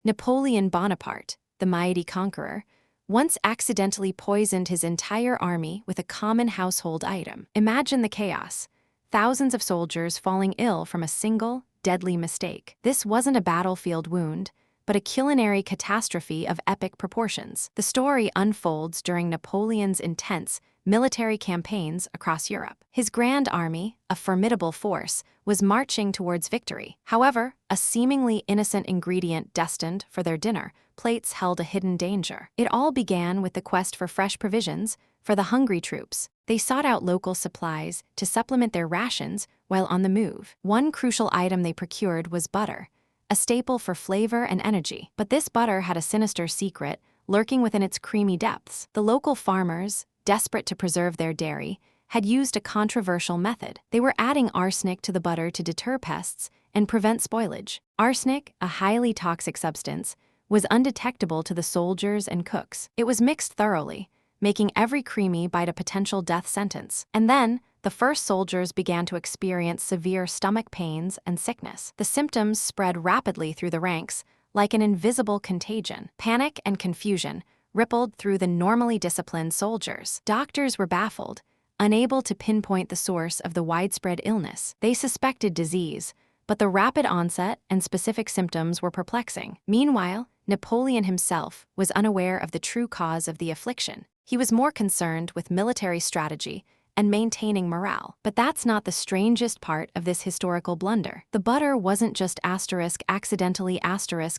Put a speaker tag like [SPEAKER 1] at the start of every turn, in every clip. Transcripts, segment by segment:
[SPEAKER 1] Napoleon Bonaparte, the mighty conqueror, once accidentally poisoned his entire army with a common household item. Imagine the chaos. Thousands of soldiers falling ill from a single, deadly mistake. This wasn't a battlefield wound, but a culinary catastrophe of epic proportions. The story unfolds during Napoleon's intense military campaigns across Europe. His grand army, a formidable force, was marching towards victory. However, a seemingly innocent ingredient destined for their dinner plates held a hidden danger. It all began with the quest for fresh provisions for the hungry troops. They sought out local supplies to supplement their rations while on the move. One crucial item they procured was butter, a staple for flavor and energy. But this butter had a sinister secret lurking within its creamy depths. The local farmers, desperate to preserve their dairy, had used a controversial method. They were adding arsenic to the butter to deter pests and prevent spoilage. Arsenic, a highly toxic substance, was undetectable to the soldiers and cooks. It was mixed thoroughly, making every creamy bite a potential death sentence. And then, the first soldiers began to experience severe stomach pains and sickness. The symptoms spread rapidly through the ranks, like an invisible contagion. Panic and confusion rippled through the normally disciplined soldiers. Doctors were baffled, unable to pinpoint the source of the widespread illness. They suspected disease, but the rapid onset and specific symptoms were perplexing. Meanwhile, Napoleon himself was unaware of the true cause of the affliction. He was more concerned with military strategy and maintaining morale. But that's not the strangest part of this historical blunder. The butter wasn't just accidentally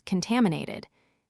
[SPEAKER 1] contaminated.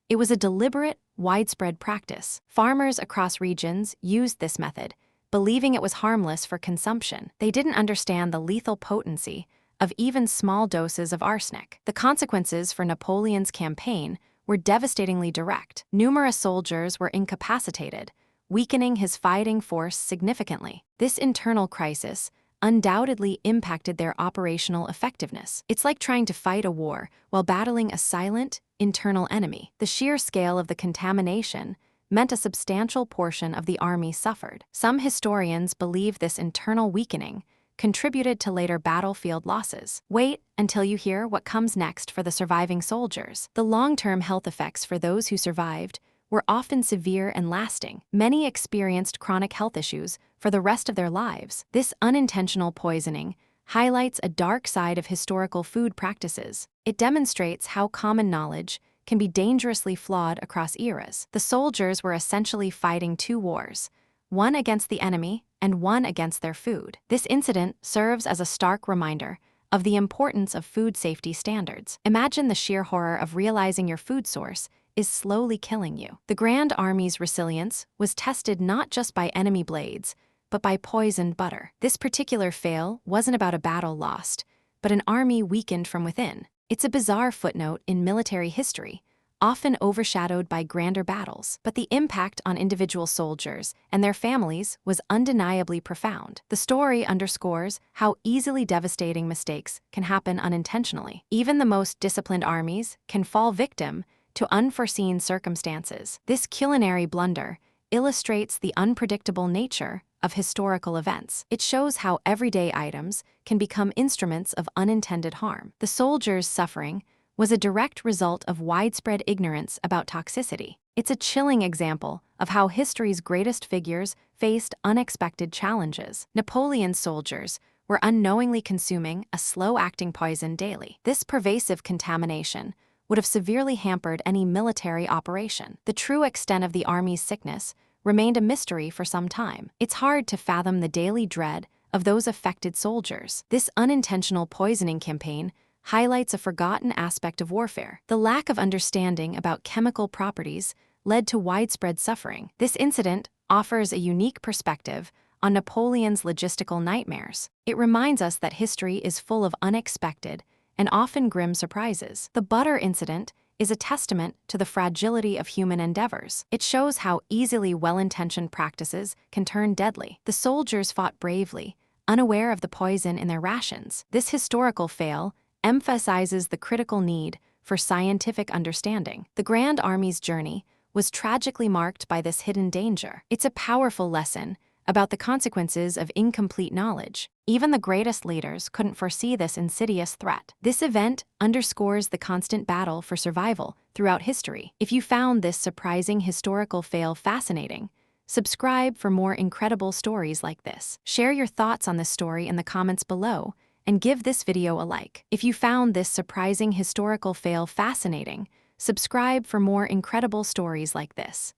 [SPEAKER 1] It was a deliberate, widespread practice. Farmers across regions used this method, believing it was harmless for consumption. They didn't understand the lethal potency of even small doses of arsenic. The consequences for Napoleon's campaign were devastatingly direct. Numerous soldiers were incapacitated, weakening his fighting force significantly. This internal crisis undoubtedly impacted their operational effectiveness. It's like trying to fight a war while battling a silent, internal enemy. The sheer scale of the contamination meant a substantial portion of the army suffered. Some historians believe this internal weakening contributed to later battlefield losses. Wait until you hear what comes next for the surviving soldiers. The long-term health effects for those who survived were often severe and lasting. Many experienced chronic health issues for the rest of their lives. This unintentional poisoning highlights a dark side of historical food practices. It demonstrates how common knowledge can be dangerously flawed across eras. The soldiers were essentially fighting two wars, one against the enemy and one against their food. This incident serves as a stark reminder of the importance of food safety standards. Imagine the sheer horror of realizing your food source is slowly killing you. The Grand Army's resilience was tested not just by enemy blades, but by poisoned butter. This particular fail wasn't about a battle lost, but an army weakened from within. It's a bizarre footnote in military history, often overshadowed by grander battles, but the impact on individual soldiers and their families was undeniably profound. The story underscores how easily devastating mistakes can happen unintentionally. Even the most disciplined armies can fall victim to unforeseen circumstances. This culinary blunder illustrates the unpredictable nature of historical events. It shows how everyday items can become instruments of unintended harm. The soldiers' suffering was a direct result of widespread ignorance about toxicity. It's a chilling example of how history's greatest figures faced unexpected challenges. Napoleon's soldiers were unknowingly consuming a slow-acting poison daily. This pervasive contamination would have severely hampered any military operation. The true extent of the army's sickness remained a mystery for some time. It's hard to fathom the daily dread of those affected soldiers. This unintentional poisoning campaign highlights a forgotten aspect of warfare. The lack of understanding about chemical properties led to widespread suffering. This incident offers a unique perspective on Napoleon's logistical nightmares. It reminds us that history is full of unexpected and often grim surprises. The butter incident is a testament to the fragility of human endeavors. It shows how easily well-intentioned practices can turn deadly. The soldiers fought bravely, unaware of the poison in their rations. This historical fail emphasizes the critical need for scientific understanding. The Grand Army's journey was tragically marked by this hidden danger. It's a powerful lesson about the consequences of incomplete knowledge. Even the greatest leaders couldn't foresee this insidious threat. This event underscores the constant battle for survival throughout history. If you found this surprising historical fail fascinating, subscribe for more incredible stories like this. Share your thoughts on this story in the comments below and give this video a like. If you found this surprising historical fail fascinating, subscribe for more incredible stories like this.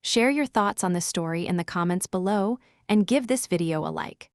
[SPEAKER 1] Share your thoughts on this story in the comments below and give this video a like.